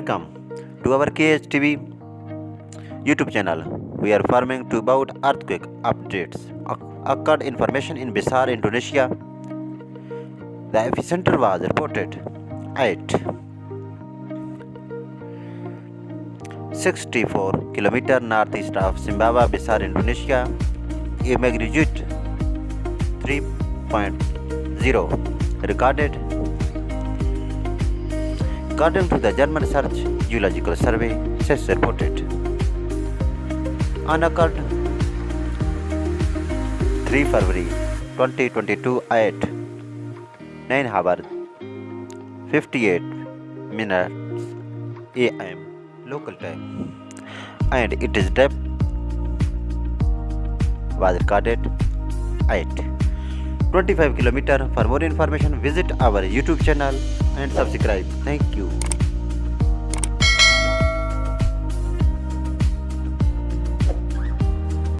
Welcome to our KHTV YouTube channel. We are farming to about earthquake updates. Occurred information in Besar, Indonesia. The epicenter was reported at 64 km northeast of Sumbawa Besar, Indonesia. A magnitude 3.0 recorded. According to the German Search Geological Survey, SES reported on occurred 3 February 2022 at 9 hours 58 minutes AM local time, and its depth was recorded at 25 km. For more information, visit our YouTube channel and subscribe. Thank you.